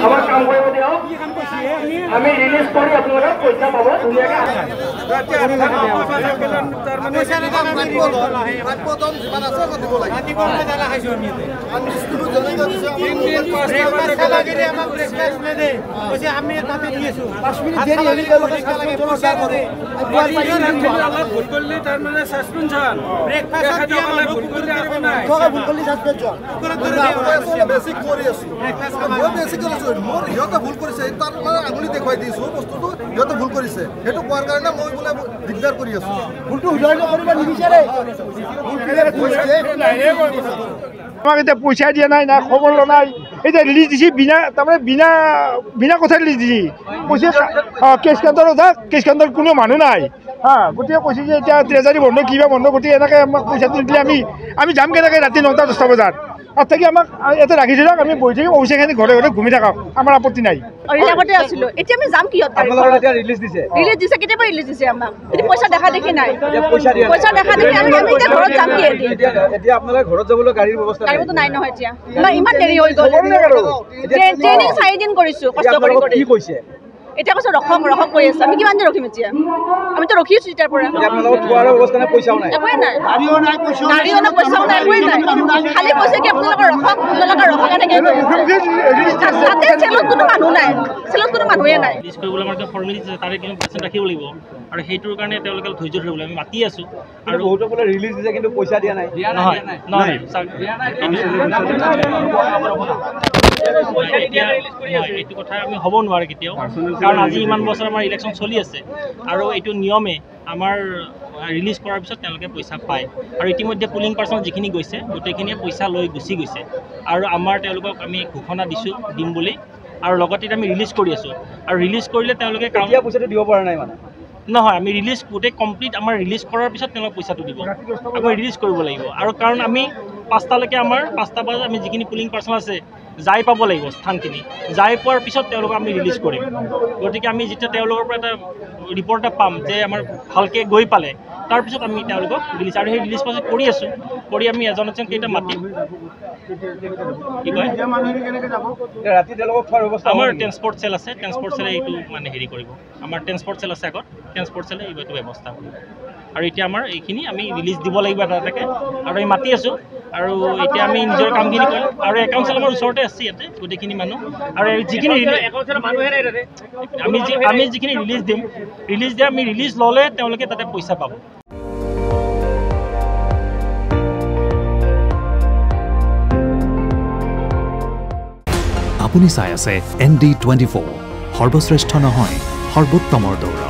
আমাৰ কাম কৰিব দিয়ক আমি ৰিলিজ কৰি আপোনালোকক পইচা পাব ধুনীয়াকৈ ভুল কৰিছে তাৰ মানে আঙুলি দেখুৱাই দিছো বস্তুটো সিহঁতে ভুল কৰিছে সেইটো কোৱাৰ কাৰণে মই বোলে দিগদাৰ কৰি আছো ভুলটো শুধৰাই কৰিব নিবিচাৰে আমাক এতিয়া পইচা দিয়া নাই না খবৰ লোৱা নাই এতিয়া ৰিলিজ দিছে বিনা তাৰমানে বিনা কথা ৰিলিজ দিছে কৈছে কেছ কাউণ্টাৰত যাওক কেছ কাউণ্টাৰত কোনো মানুহ নাই গতিকে কৈছে যে এতিয়া ট্ৰেজাৰী বন্ধ কিবা বন্ধ গতিকে এনেকৈ আমাক পইচাটো নিদিলে আমি যাম কেনেকৈ ৰাতি 9টা 10টা বজাত তাত থাকি আমাক ইয়াতে ৰাখি দিয়ক আমি বহি থাকিম পইচাখিনি ঘৰে ঘৰে ঘূমি থাকক আমাৰ আপত্তি নাই ৰিলাবতে আছিলো এতিয়া আমি যাম কিহত ৰিলিজ দিছে কেতিয়াবা ৰিলিজ দিছে আমাক এতিয়া পইচা দেখা দেখি নাই পইচা দেখা দেখি আমি এতিয়া ঘৰত যাম কি এতিয়া আপোনালোকে ঘৰত যাবলৈ গাড়ীৰ ব্যৱস্থা নাই নহয় এতিয়া ইমান দেৰি হৈ গ'ল ট্ৰেইনিং 4 দিন কৰিছো কষ্ট কৰি কি কৈছে এতিয়া কৈছে ৰখক কৈ আছে আমি কিমান দিন ৰখিম এতিয়া আমিতো ৰখি আছো এতিয়াৰ পৰা আপোনালোকৰ খোৱাৰ ব্যৱস্থা নাই পইচাও নাই একোৱে নাই গাড়ীও নাই পইচাও নাই একোৱে নাই খালি কৈছে কি আপোনালোকৰ ৰখক এনেকৈ তাতে চেলত কোনো মানুহ নাই চেলত কোনো মানুহে নাই ৰিলিজ কৰিবলৈ আমাৰ ফৰ্মেলিটি তাৰে কিন্তু পাৰ্চেণ্ট ৰাখিব লাগিব আৰু সেইটোৰ কাৰণে তেওঁলোকে ধৈৰ্য ধৰিব লাগিব আমি মাতি আছোঁ আৰু বহুতো বোলে ৰিলিজ দিছে কিন্তু পইচা দিয়া নাই নহয় এইটো কথা আমি হ'ব নোৱাৰে কেতিয়াও কাৰণ আজি ইমান বছৰ আমাৰ ইলেকশ্যন চলি আছে আৰু এইটো নিয়মে আমাৰ ৰিলিজ কৰাৰ পিছত তেওঁলোকে পইচা পায় আৰু ইতিমধ্যে পুলিং পাৰ্চন যিখিনি গৈছে গোটেইখিনিয়ে পইচা লৈ গুচি গৈছে আৰু আমাৰ তেওঁলোকক আমি ঘোষণা দিম বুলি আৰু লগতে আমি ৰিলিজ কৰি আছোঁ আৰু ৰিলিজ কৰিলে তেওঁলোকে পইচাটো দিব পৰা নাই মানে নহয় আমি ৰিলিজ গোটেই কমপ্লিট আমাৰ ৰিলিজ কৰাৰ পিছত তেওঁলোকে পইচাটো দিব আকৌ ৰিলিজ কৰিব লাগিব আৰু কাৰণ আমি 5টালৈকে আমাৰ 5টা বজাত আমি যিখিনি পুলিং পাৰ্চন আছে যাই পাব লাগিব স্থানখিনি যাই পোৱাৰ পিছত তেওঁলোকক আমি ৰিলিজ কৰিম গতিকে আমি যেতিয়া তেওঁলোকৰ পৰা এটা ৰিপৰ্ট এটা পাম যে আমাৰ ভালকৈ গৈ পালে তাৰপিছত আমি তেওঁলোকক ৰিলিজ আৰু সেই ৰিলিজ প্ৰচেছ কৰি আছোঁ কৰি আমি এজন কেইটা মাতিম কি কয় ৰাতি তেওঁলোকক খোৱাৰ ব্যৱস্থা আমাৰ ট্ৰেন্সপৰ্ট চেল আছে ট্ৰেন্সপৰ্ট চেলে এইটো মানে হেৰি কৰিব আমাৰ ট্ৰেন্সপৰ্ট চেল আছে আগত ট্ৰেন্সপৰ্ট চেলে এইটো ব্যৱস্থা কৰিব আৰু এতিয়া আমাৰ এইখিনি আমি ৰিলিজ দিব লাগিব এটাকে আৰু আমি মাতি আছোঁ আৰু এতিয়া আমি নিজৰ কামখিনি কৰিম আৰু একাউণ্ট চেল আমাৰ ওচৰতে আছে ইয়াতে গোটেইখিনি মানুহ আৰু যিখিনি আমি যিখিনি ৰিলিজ দিম আমি ৰিলিজ ল'লে তেওঁলোকে তাতে পইচা পাব আপুনি চাই আছে ND24 সৰ্বশ্ৰেষ্ঠ নহয় সৰ্বোত্তমৰ দৌৰ